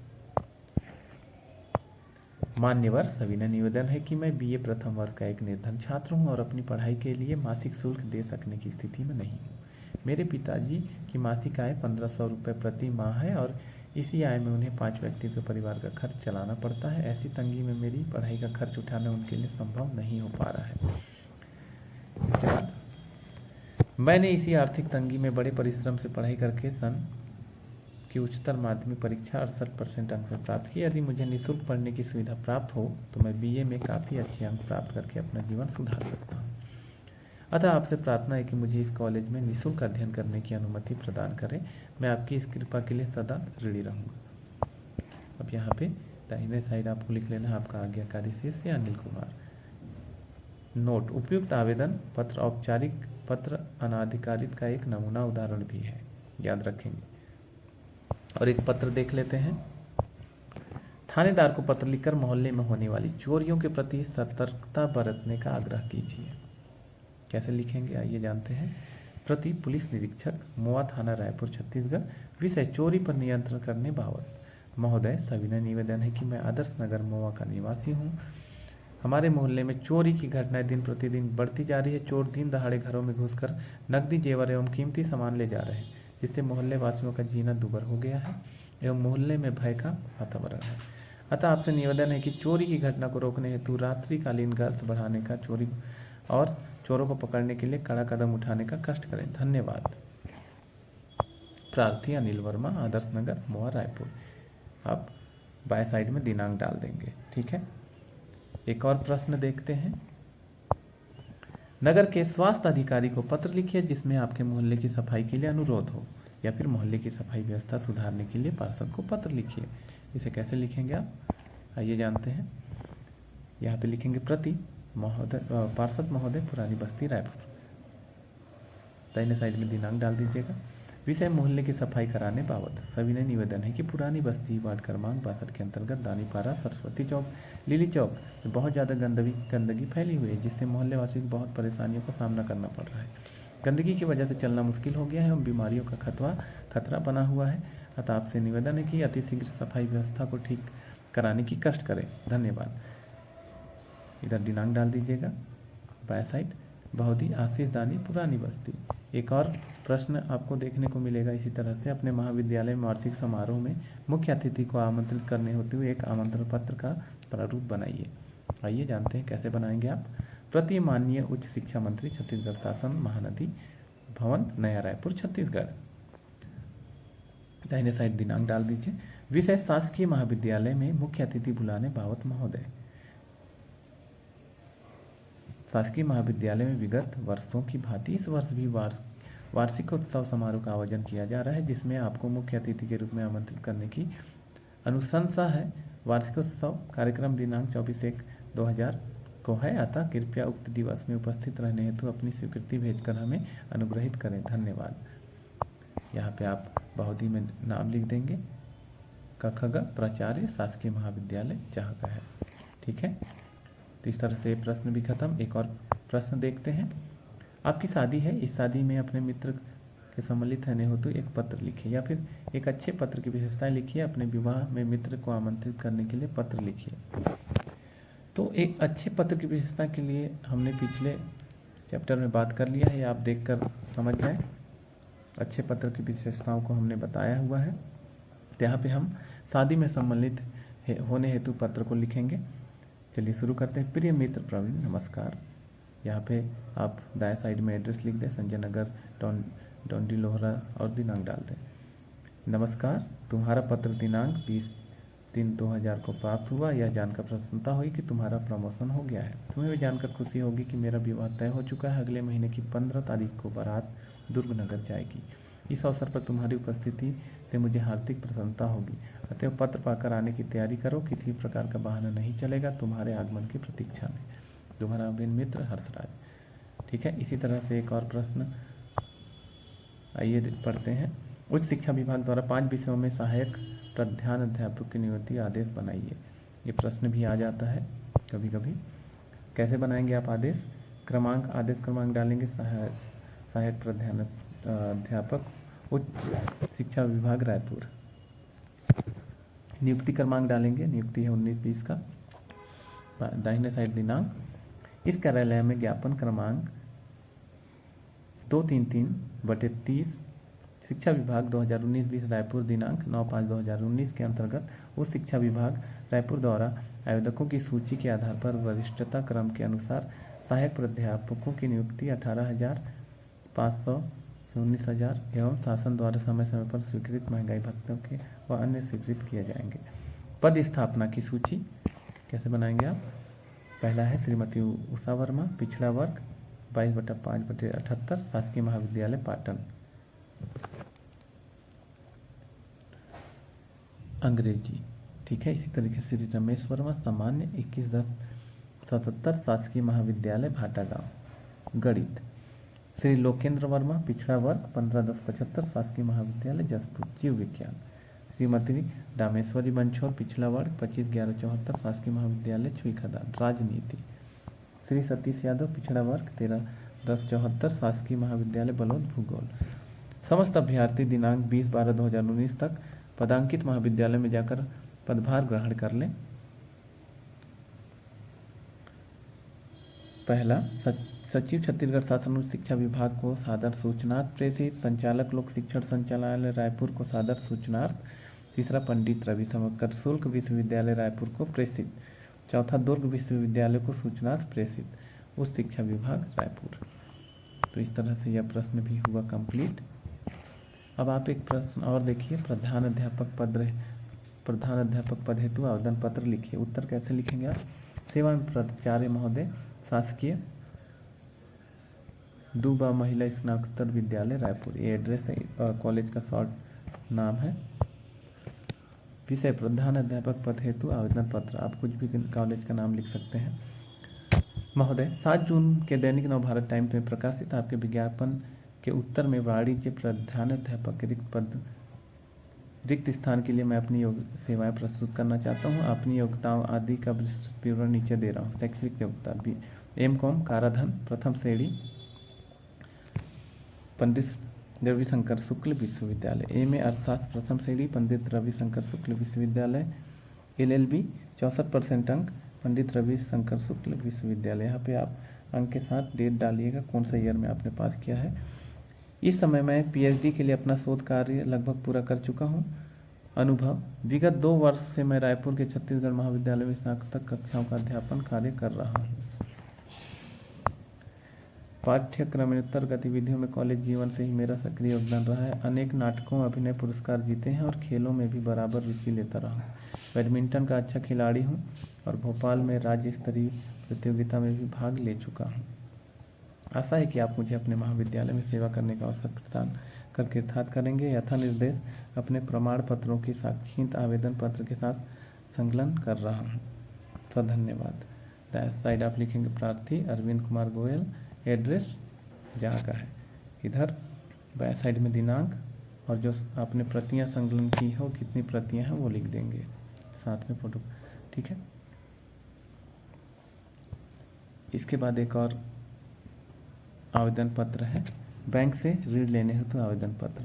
मान्यवर, सविनय निवेदन है कि मैं बीए प्रथम वर्ष का एक निर्धन छात्र हूं और अपनी पढ़ाई के लिए मासिक शुल्क दे सकने की स्थिति में नहीं हूं। मेरे पिताजी की मासिक आय 1500 रुपये प्रति माह है और इसी आय में उन्हें 5 व्यक्तियों के परिवार का खर्च चलाना पड़ता है। ऐसी तंगी में मेरी पढ़ाई का खर्च उठाना उनके लिए संभव नहीं हो पा रहा है। इसके बाद, मैंने इसी आर्थिक तंगी में बड़े परिश्रम से पढ़ाई करके सन की उच्चतर माध्यमिक परीक्षा 68% अंक में प्राप्त की। यदि मुझे निःशुल्क पढ़ने की सुविधा प्राप्त हो तो मैं बीए में काफ़ी अच्छे अंक प्राप्त करके अपना जीवन सुधार सकता हूँ। अतः आपसे प्रार्थना है कि मुझे इस कॉलेज में निःशुल्क अध्ययन करने की अनुमति प्रदान करें। मैं आपकी इस कृपा के लिए सदा ऋणी रहूँगा। अब यहाँ पे दाहिने साइड आपको लिख लेना है आपका आज्ञाकारी शिष्य अनिल कुमार। नोट, उपयुक्त आवेदन पत्र औपचारिक पत्र अनाधिकारित का एक नमूना उदाहरण भी है, याद रखेंगे। और एक पत्र देख लेते हैं। थानेदार को पत्र लिखकर मोहल्ले में होने वाली चोरियों के प्रति सतर्कता बरतने का आग्रह कीजिए। कैसे लिखेंगे आइए जानते हैं। प्रति पुलिस निरीक्षक मोआ थाना रायपुर छत्तीसगढ़, विषय चोरी पर नियंत्रण करने बाबत। महोदय, सविनय निवेदन है कि मैं आदर्श नगर मोआ का निवासी हूँ। हमारे मोहल्ले में चोरी की घटनाएं दिन प्रतिदिन बढ़ती जा रही है। चोर दिन दहाड़े घरों में घुसकर नकदी, जेवर एवं कीमती सामान ले जा रहे हैं, जिससे मोहल्ले वासियों का जीना दूभर हो गया है एवं मोहल्ले में भय का वातावरण है। अतः आपसे निवेदन है कि चोरी की घटना को रोकने हेतु रात्रिकालीन गश्त बढ़ाने का, चोरी और चोरों को पकड़ने के लिए कड़ा कदम उठाने का कष्ट करें। धन्यवाद। प्रार्थी अनिल वर्मा, आदर्श नगर मोआ रायपुर। आप बाय साइड में दिनांक डाल देंगे। ठीक है, एक और प्रश्न देखते हैं। नगर के स्वास्थ्य अधिकारी को पत्र लिखिए जिसमें आपके मोहल्ले की सफाई के लिए अनुरोध हो, या फिर मोहल्ले की सफाई व्यवस्था सुधारने के लिए पार्षद को पत्र लिखिए। इसे कैसे लिखेंगे आप आइए जानते हैं। यहाँ पे लिखेंगे प्रति महोदय, पार्षद महोदय, पुरानी बस्ती रायपुर। दाहिने साइड में दिनांक डाल दीजिएगा। विषय मोहल्ले की सफाई कराने बाबत। सविनय निवेदन है कि पुरानी बस्ती वार्ड क्रमांक 62 के अंतर्गत दानीपारा, सरस्वती चौक, लिली चौक में बहुत ज़्यादा गंदगी फैली हुई है, जिससे मोहल्ले वासियों को बहुत परेशानियों का सामना करना पड़ रहा है। गंदगी की वजह से चलना मुश्किल हो गया है एवं बीमारियों का खतरा बना हुआ है। अतः आपसे निवेदन है कि अतिशीघ्र सफाई व्यवस्था को ठीक कराने की कष्ट करें। धन्यवाद। इधर दिनांक डाल दीजिएगा। बाय साइड बहुदी आशीष दानी, पुरानी बस्ती। एक और प्रश्न आपको देखने को मिलेगा इसी तरह से। अपने महाविद्यालय में वार्षिक समारोह में मुख्य अतिथि को आमंत्रित करने होते हुए एक आमंत्रण पत्र का प्रारूप बनाइए। आइए जानते हैं कैसे बनाएंगे आप। प्रति माननीय उच्च शिक्षा मंत्री, छत्तीसगढ़ शासन, महानदी भवन, नया रायपुर, छत्तीसगढ़। दाहिने साइड दिनांक डाल दीजिए। विषय शासकीय महाविद्यालय में मुख्य अतिथि बुलाने बाबत। महोदय, शासकीय महाविद्यालय में विगत वर्षों की भांति इस वर्ष भी वार्षिक उत्सव समारोह का आयोजन किया जा रहा है, जिसमें आपको मुख्य अतिथि के रूप में आमंत्रित करने की अनुशंसा है। वार्षिक उत्सव कार्यक्रम दिनांक 24/1/2000 को है, अतः कृपया उक्त दिवस में उपस्थित रहने हेतु अपनी स्वीकृति भेजकर हमें अनुग्रहित करें। धन्यवाद। यहाँ पे आप बहुदी में नाम लिख देंगे। कखग प्राचार्य, शासकीय महाविद्यालय जहाँ का है। ठीक है, तो इस तरह से प्रश्न भी खत्म। एक और प्रश्न देखते हैं। आपकी शादी है, इस शादी में अपने मित्र के सम्मिलित रहने हेतु एक पत्र लिखिए, या फिर एक अच्छे पत्र की विशेषताएं लिखिए। अपने विवाह में मित्र को आमंत्रित करने के लिए पत्र लिखिए। तो एक अच्छे पत्र की विशेषता के लिए हमने पिछले चैप्टर में बात कर लिया है, आप देखकर समझ जाएं। अच्छे पत्र की विशेषताओं को हमने बताया हुआ है। तो यहाँ पे हम शादी में सम्मिलित होने हेतु पत्र को लिखेंगे। चलिए शुरू करते हैं। प्रिय मित्र प्रवीण, नमस्कार। यहाँ पे आप दाएं साइड में एड्रेस लिख दें, संजय नगर, डोंडी लोहरा, और दिनांक डाल दें। नमस्कार, तुम्हारा पत्र दिनांक 20/3/2000 को प्राप्त हुआ। यह जानकर प्रसन्नता हुई कि तुम्हारा प्रमोशन हो गया है। तुम्हें भी जानकर खुशी होगी कि मेरा विवाह तय हो चुका है। अगले महीने की 15 तारीख को बारात दुर्ग नगर जाएगी। इस अवसर पर तुम्हारी उपस्थिति से मुझे हार्दिक प्रसन्नता होगी। अतएव पत्र पाकर आने की तैयारी करो, किसी प्रकार का बहाना नहीं चलेगा। तुम्हारे आगमन की प्रतीक्षा में, तुम्हारा अभिन्न मित्र हर्षराज। ठीक है, इसी तरह से एक और प्रश्न आइए पढ़ते हैं। उच्च शिक्षा विभाग द्वारा 5 विषयों में सहायक प्रधान अध्यापक की नियुक्ति आदेश बनाइए। ये प्रश्न भी आ जाता है कभी कभी। कैसे बनाएंगे आप आदेश क्रमांक डालेंगे। सहायक प्रधान अध्यापक, उच्च शिक्षा विभाग रायपुर। नियुक्ति क्रमांक डालेंगे, नियुक्ति है 19/20 का। दाहिने साइड दिनांक। इस कार्यालय में ज्ञापन क्रमांक 233/30 शिक्षा विभाग 2019-20 रायपुर दिनांक 9/5/2019 के अंतर्गत उस शिक्षा विभाग रायपुर द्वारा आवेदकों की सूची के आधार पर वरिष्ठता क्रम के अनुसार सहायक प्राध्यापकों की नियुक्ति 18,500 से 19,000 एवं शासन द्वारा समय समय पर स्वीकृत महंगाई भत्तों के व अन्य स्वीकृत किए जाएंगे। पद स्थापना की सूची कैसे बनाएंगे आप। पहला है श्रीमती उषा वर्मा, पिछड़ा वर्ग 22/5/78, शासकीय महाविद्यालय पाटन, अंग्रेजी। ठीक है, इसी तरीके से श्री रमेश वर्मा, सामान्य 21/10/77, शासकीय महाविद्यालय भाटागांव, गणित। श्री लोकेंद्र वर्मा, पिछड़ा वर्ग 15/10/75, शासकीय महाविद्यालय जसपुर, जीव विज्ञान। श्रीमती रामेश्वरी बंछोर, पिछड़ा वर्ग 25/11/74, शासकीय महाविद्यालय छुई खदान। राजनीति, श्री सतीश यादव, पिछड़ा वर्ग 13/10/74, शासकीय महाविद्यालय बलौद। भूगोल, समस्त अभ्यर्थी दिनांक 20/12/2019 तक पदांकित महाविद्यालय में जाकर पदभार ग्रहण कर लें। पहला, सचिव छत्तीसगढ़ शासन उच्च शिक्षा विभाग को सादर सूचनार्थ प्रेषित। संचालक लोक शिक्षण संचालनालय रायपुर को सादर सूचनार्थ। तीसरा, पंडित रविशंकर शुक्ल विश्वविद्यालय रायपुर को प्रेषित। चौथा, दुर्ग विश्वविद्यालय को सूचनार्थ प्रेषित। उच्च शिक्षा विभाग रायपुर। तो इस तरह से यह प्रश्न भी हुआ कंप्लीट। अब आप एक प्रश्न और देखिए, प्रधान अध्यापक पद हेतु आवेदन पत्र लिखिए। उत्तर कैसे लिखेंगे आप? सेवा में प्राचार्य महोदय, शासकीय डूबा महिला स्नातकोत्तर विद्यालय रायपुर, ये एड्रेस है, कॉलेज का शॉर्ट नाम है। विषय प्रधान अध्यापक पद हेतु आवेदन पत्र, आप कुछ भी कॉलेज का नाम लिख सकते हैं। महोदय, 7 जून के दैनिक नवभारत टाइम्स में प्रकाशित आपके विज्ञापन के उत्तर में वाणिज्य प्रधानाध्यापक रिक्त स्थान के लिए मैं अपनी सेवाएं प्रस्तुत करना चाहता हूं। अपनी योग्यताओं आदि का विस्तृत विवरण नीचे दे रहा हूं। शैक्षणिक योग्यता M.Com काराधन प्रथम श्रेणी पंडित रविशंकर शुक्ल विश्वविद्यालय। MA अर्थशास्त्र प्रथम श्रेणी पंडित रविशंकर शुक्ल विश्वविद्यालय। LLB 64% अंक पंडित रविशंकर शुक्ल विश्वविद्यालय। यहाँ पे आप अंक के साथ डेट डालिएगा, कौन सा ईयर में आपने पास किया है। इस समय मैं PhD के लिए अपना शोध कार्य लगभग पूरा कर चुका हूँ। अनुभव, विगत 2 वर्ष से मैं रायपुर के छत्तीसगढ़ महाविद्यालय में स्नातक कक्षाओं का अध्यापन कार्य कर रहा हूँ। पाठ्यक्रमोत्तर गतिविधियों में कॉलेज जीवन से ही मेरा सक्रिय योगदान रहा है। अनेक नाटकों, अभिनय पुरस्कार जीते हैं और खेलों में भी बराबर रुचि लेता रहा हूँ। बैडमिंटन का अच्छा खिलाड़ी हूँ और भोपाल में राज्य स्तरीय प्रतियोगिता में भी भाग ले चुका हूँ। आशा है कि आप मुझे अपने महाविद्यालय में सेवा करने का अवसर प्रदान कर कृतार्थ करेंगे। यथा निर्देश अपने प्रमाण पत्रों की साक्षात आवेदन पत्र के साथ संकलन कर रहा हूँ। तो धन्यवाद। दाएं साइड आप लिखेंगे प्रार्थी अरविंद कुमार गोयल, एड्रेस जहाँ का है। इधर बाएं साइड में दिनांक और जो आपने प्रतियां संकलन की हो, कितनी प्रतियां हैं वो लिख देंगे, साथ में फोटो। ठीक है। इसके बाद एक और आवेदन पत्र है, बैंक से ऋण लेने हेतु आवेदन पत्र।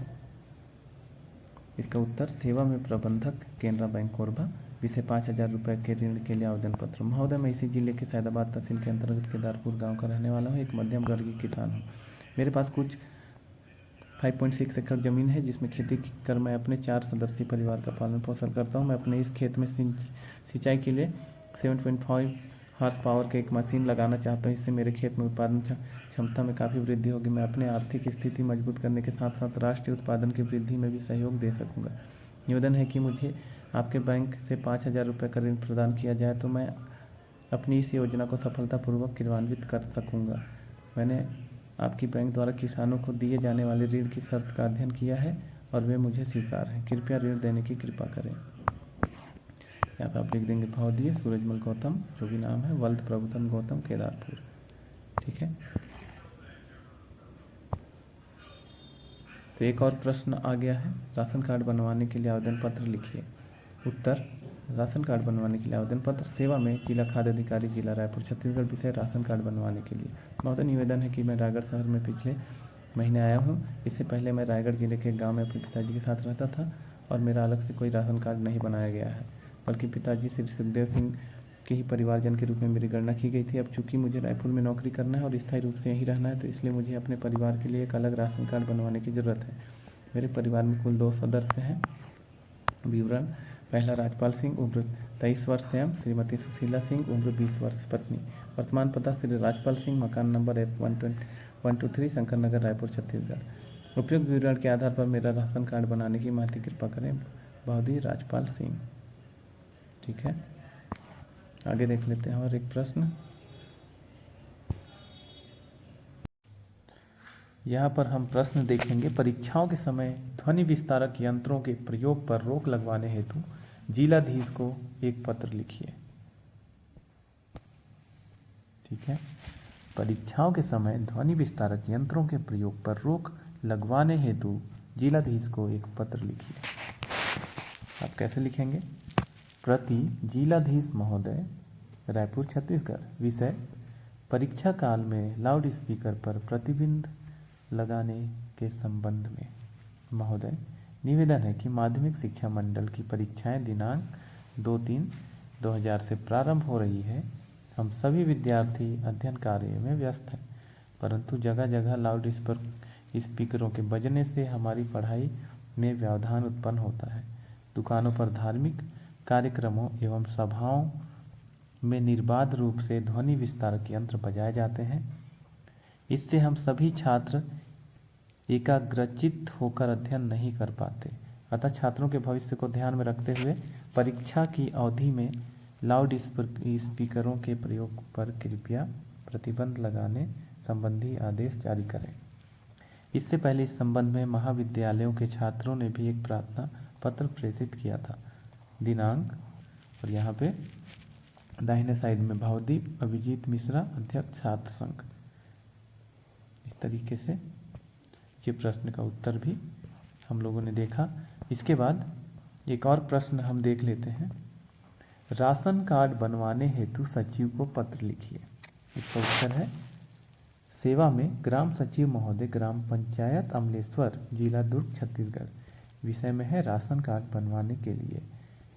इसका उत्तर, सेवा में प्रबंधक केनरा बैंक कोरबा, विषय 5,000 रुपये के ऋण के लिए आवेदन पत्र। महोदय, मैं इसी जिले के सैदाबाद तहसील के अंतर्गत केदारपुर गांव का रहने वाला हूं। एक मध्यम वर्गीय किसान हूं। मेरे पास कुछ 5.6 एकड़ जमीन है जिसमें खेती कर मैं अपने 4 सदस्यीय परिवार का पालन पोषण करता हूं। मैं अपने इस खेत में सिंचाई के लिए 7.5 हॉर्स पावर के एक मशीन लगाना चाहता हूं। इससे मेरे खेत में उत्पादन क्षमता में काफ़ी वृद्धि होगी। मैं अपने आर्थिक स्थिति मजबूत करने के साथ साथ राष्ट्रीय उत्पादन की वृद्धि में भी सहयोग दे सकूंगा। निवेदन है कि मुझे आपके बैंक से 5,000 रुपये का ऋण प्रदान किया जाए तो मैं अपनी इस योजना को सफलतापूर्वक क्रियान्वित कर सकूंगा। मैंने आपकी बैंक द्वारा किसानों को दिए जाने वाले ऋण की शर्त का अध्ययन किया है और वे मुझे स्वीकार हैं। कृपया ऋण देने की कृपा करें। यहाँ पर आप लिख देंगे भवदीय सूरजमल गौतम, जो भी नाम है, वल्द प्रभुतम गौतम, केदारपुर। ठीक है। तो एक और प्रश्न आ गया है, राशन कार्ड बनवाने के लिए आवेदन पत्र लिखिए। उत्तर, राशन कार्ड बनवाने के लिए आवेदन पत्र, सेवा में जिला खाद्य अधिकारी, जिला रायपुर, छत्तीसगढ़, विषय राशन कार्ड बनवाने के लिए। महोदय, निवेदन है कि मैं रायगढ़ शहर में पिछले महीने आया हूँ। इससे पहले मैं रायगढ़ जिले के गांव में अपने पिताजी के साथ रहता था और मेरा अलग से कोई राशन कार्ड नहीं बनाया गया है, बल्कि पिताजी श्री सुखदेव सिंह के ही परिवारजन के रूप में मेरी गणना की गई थी। अब चूंकि मुझे रायपुर में नौकरी करना है और स्थायी रूप से यहीं रहना है, तो इसलिए मुझे अपने परिवार के लिए एक अलग राशन कार्ड बनवाने की ज़रूरत है। मेरे परिवार में कुल 2 सदस्य हैं। विवरण, पहला, राजपाल सिंह, उम्र 23 वर्ष, स्वयं। श्रीमती सुशीला सिंह, उम्र 20 वर्ष, पत्नी। वर्तमान पता, श्री राजपाल सिंह, मकान नंबर F123, शंकर नगर, रायपुर, छत्तीसगढ़। उपयुक्त विवरण के आधार पर मेरा राशन कार्ड बनाने की महती कृपा करें। बहुदी राजपाल सिंह। ठीक है, आगे देख लेते हैं और एक प्रश्न। यहाँ पर हम प्रश्न देखेंगे, परीक्षाओं के समय ध्वनि विस्तारक यंत्रों के प्रयोग पर रोक लगवाने हेतु जिलाधीश को एक पत्र लिखिए। ठीक है, परीक्षाओं के समय ध्वनि विस्तारक यंत्रों के प्रयोग पर रोक लगवाने हेतु जिलाधीश को एक पत्र लिखिए। आप कैसे लिखेंगे? प्रति जिलाधीश महोदय, रायपुर छत्तीसगढ़। विषय परीक्षा काल में लाउड स्पीकर पर प्रतिबंध लगाने के संबंध में। महोदय, निवेदन है कि माध्यमिक शिक्षा मंडल की परीक्षाएं दिनांक 2/3/2000 से प्रारंभ हो रही है। हम सभी विद्यार्थी अध्ययन कार्य में व्यस्त हैं, परंतु जगह जगह लाउड स्पीकरों के बजने से हमारी पढ़ाई में व्यवधान उत्पन्न होता है। दुकानों पर धार्मिक कार्यक्रमों एवं सभाओं में निर्बाध रूप से ध्वनि विस्तारक यंत्र बजाए जाते हैं। इससे हम सभी छात्र एकाग्रचित्त होकर अध्ययन नहीं कर पाते। अतः छात्रों के भविष्य को ध्यान में रखते हुए परीक्षा की अवधि में लाउड स्पीकरों के प्रयोग पर कृपया प्रतिबंध लगाने संबंधी आदेश जारी करें। इससे पहले इस संबंध में महाविद्यालयों के छात्रों ने भी एक प्रार्थना पत्र प्रेषित किया था। दिनांक, और यहाँ पे दाहिने साइड में भावदीप अभिजीत मिश्रा, अध्यक्ष छात्र संघ। इस तरीके से ये प्रश्न का उत्तर भी हम लोगों ने देखा। इसके बाद एक और प्रश्न हम देख लेते हैं। राशन कार्ड बनवाने हेतु सचिव को पत्र लिखिए। इसका उत्तर है सेवा में ग्राम सचिव महोदय, ग्राम पंचायत अमलेश्वर, जिला दुर्ग, छत्तीसगढ़। विषय में है राशन कार्ड बनवाने के लिए।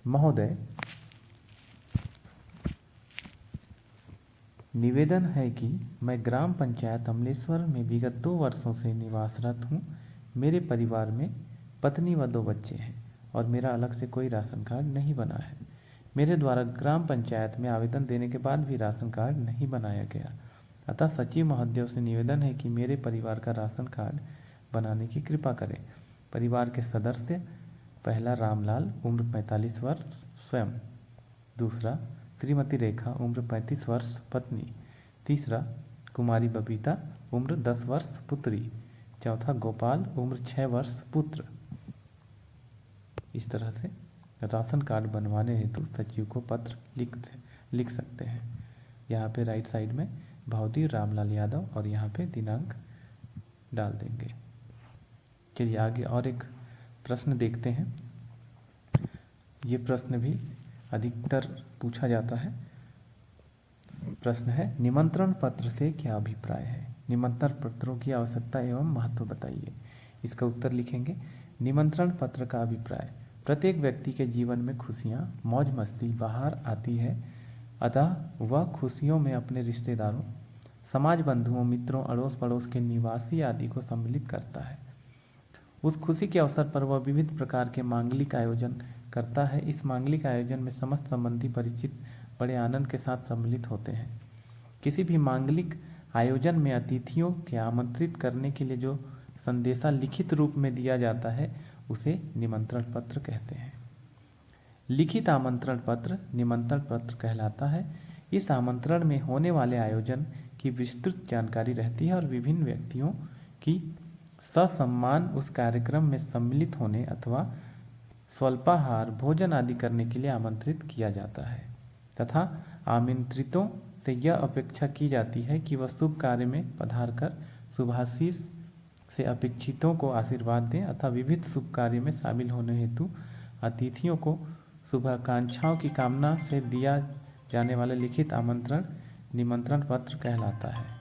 महोदय, निवेदन है कि मैं ग्राम पंचायत अमलेश्वर में विगत 2 वर्षों से निवासरत हूँ। मेरे परिवार में पत्नी व 2 बच्चे हैं और मेरा अलग से कोई राशन कार्ड नहीं बना है। मेरे द्वारा ग्राम पंचायत में आवेदन देने के बाद भी राशन कार्ड नहीं बनाया गया। अतः सचिव महोदय से निवेदन है कि मेरे परिवार का राशन कार्ड बनाने की कृपा करें। परिवार के सदस्य: पहला रामलाल, उम्र 45 वर्ष, स्वयं। दूसरा श्रीमती रेखा, उम्र 35 वर्ष, पत्नी। तीसरा कुमारी बबीता, उम्र 10 वर्ष, पुत्री। चौथा गोपाल, उम्र 6 वर्ष, पुत्र। इस तरह से राशन कार्ड बनवाने हेतु सचिव को पत्र लिख सकते हैं। यहाँ पे राइट साइड में भावदी रामलाल यादव और यहाँ पे दिनांक डाल देंगे। चलिए आगे और एक प्रश्न देखते हैं। ये प्रश्न भी अधिकतर पूछा जाता है। प्रश्न है, निमंत्रण पत्र से क्या अभिप्राय है? निमंत्रण पत्रों की आवश्यकता एवं महत्व बताइए। इसका उत्तर लिखेंगे। निमंत्रण पत्र का अभिप्राय: प्रत्येक व्यक्ति के जीवन में खुशियाँ, मौज मस्ती बाहर आती है, अतः वह खुशियों में अपने रिश्तेदारों, समाज बंधुओं, मित्रों, अड़ोस पड़ोस के निवासी आदि को सम्मिलित करता है। उस खुशी के अवसर पर वह विविध प्रकार के मांगलिक आयोजन करता है। इस मांगलिक आयोजन में समस्त संबंधी परिचित बड़े आनंद के साथ सम्मिलित होते हैं। किसी भी मांगलिक आयोजन में अतिथियों के आमंत्रित करने के लिए जो संदेशा लिखित रूप में दिया जाता है उसे निमंत्रण पत्र कहते हैं। लिखित आमंत्रण पत्र निमंत्रण पत्र कहलाता है। इस आमंत्रण में होने वाले आयोजन की विस्तृत जानकारी रहती है और विभिन्न व्यक्तियों की ससम्मान उस कार्यक्रम में सम्मिलित होने अथवा स्वल्पाहार भोजन आदि करने के लिए आमंत्रित किया जाता है तथा आमंत्रितों से यह अपेक्षा की जाती है कि वह शुभ कार्य में पधार कर शुभाशीष से अपेक्षितों को आशीर्वाद दें अथवा विविध शुभ कार्य में शामिल होने हेतु अतिथियों को शुभाकांक्षाओं की कामना से दिया जाने वाला लिखित आमंत्रण निमंत्रण पत्र कहलाता है।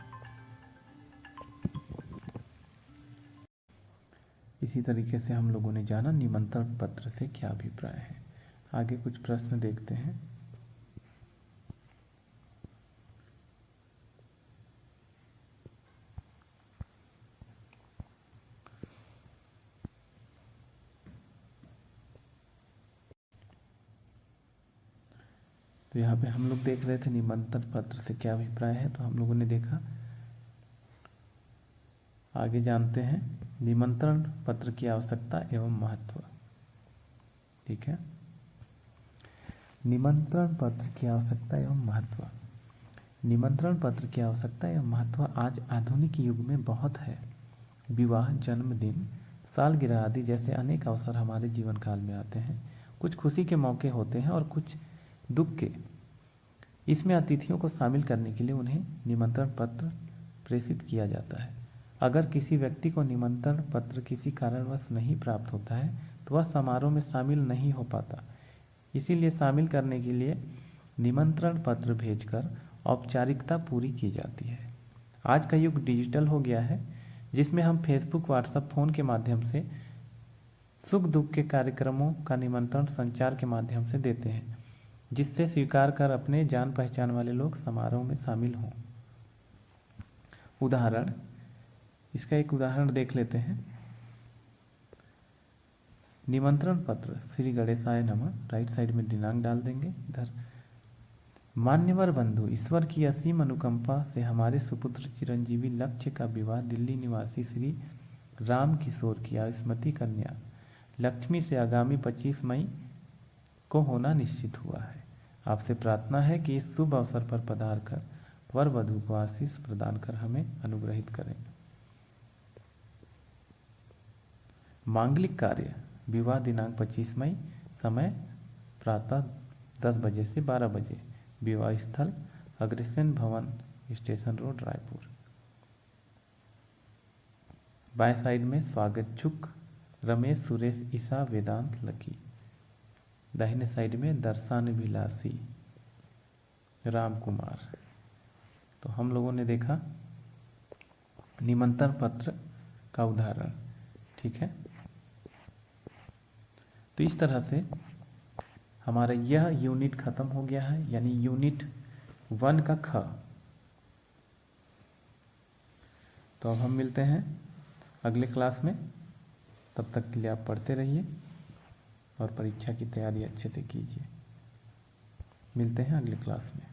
इसी तरीके से हम लोगों ने जाना निमंत्रण पत्र से क्या अभिप्राय है। आगे कुछ प्रश्न देखते हैं। तो यहाँ पे हम लोग देख रहे थे निमंत्रण पत्र से क्या अभिप्राय है, तो हम लोगों ने देखा। आगे जानते हैं निमंत्रण पत्र की आवश्यकता एवं महत्व। ठीक है, निमंत्रण पत्र की आवश्यकता एवं महत्व। निमंत्रण पत्र की आवश्यकता एवं महत्व आज आधुनिक युग में बहुत है। विवाह, जन्मदिन, सालगिरह आदि जैसे अनेक अवसर हमारे जीवन काल में आते हैं। कुछ खुशी के मौके होते हैं और कुछ दुख के। इसमें अतिथियों को शामिल करने के लिए उन्हें निमंत्रण पत्र प्रेषित किया जाता है। अगर किसी व्यक्ति को निमंत्रण पत्र किसी कारणवश नहीं प्राप्त होता है तो वह समारोह में शामिल नहीं हो पाता। इसीलिए शामिल करने के लिए निमंत्रण पत्र भेजकर औपचारिकता पूरी की जाती है। आज का युग डिजिटल हो गया है, जिसमें हम फेसबुक, व्हाट्सएप, फ़ोन के माध्यम से सुख दुख के कार्यक्रमों का निमंत्रण संचार के माध्यम से देते हैं, जिससे स्वीकार कर अपने जान पहचान वाले लोग समारोह में शामिल हों। उदाहरण, इसका एक उदाहरण देख लेते हैं। निमंत्रण पत्र, श्री गणेशाय नमः, राइट साइड में दिनांक डाल देंगे। इधर, मान्यवर बंधु, ईश्वर की असीम अनुकंपा से हमारे सुपुत्र चिरंजीवी लक्ष्य का विवाह दिल्ली निवासी श्री राम किशोर की आयुष्मती कन्या लक्ष्मी से आगामी 25 मई को होना निश्चित हुआ है। आपसे प्रार्थना है कि इस शुभ अवसर पर पधार कर वर वधू को आशीष प्रदान कर हमें अनुग्रहित करें। मांगलिक कार्य, विवाह दिनांक 25 मई, समय प्रातः 10 बजे से 12 बजे, विवाह स्थल अग्रसेन भवन, स्टेशन रोड, रायपुर। बाएं साइड में स्वागतछुक रमेश, सुरेश, ईशा, वेदांत, लकी। दाहिने साइड में दर्शनाभिलाषी राम कुमार। तो हम लोगों ने देखा निमंत्रण पत्र का उदाहरण, ठीक है। तो इस तरह से हमारा यह यूनिट खत्म हो गया है, यानी यूनिट 1 का ख। तो अब हम मिलते हैं अगले क्लास में। तब तक के लिए आप पढ़ते रहिए और परीक्षा की तैयारी अच्छे से कीजिए। मिलते हैं अगले क्लास में।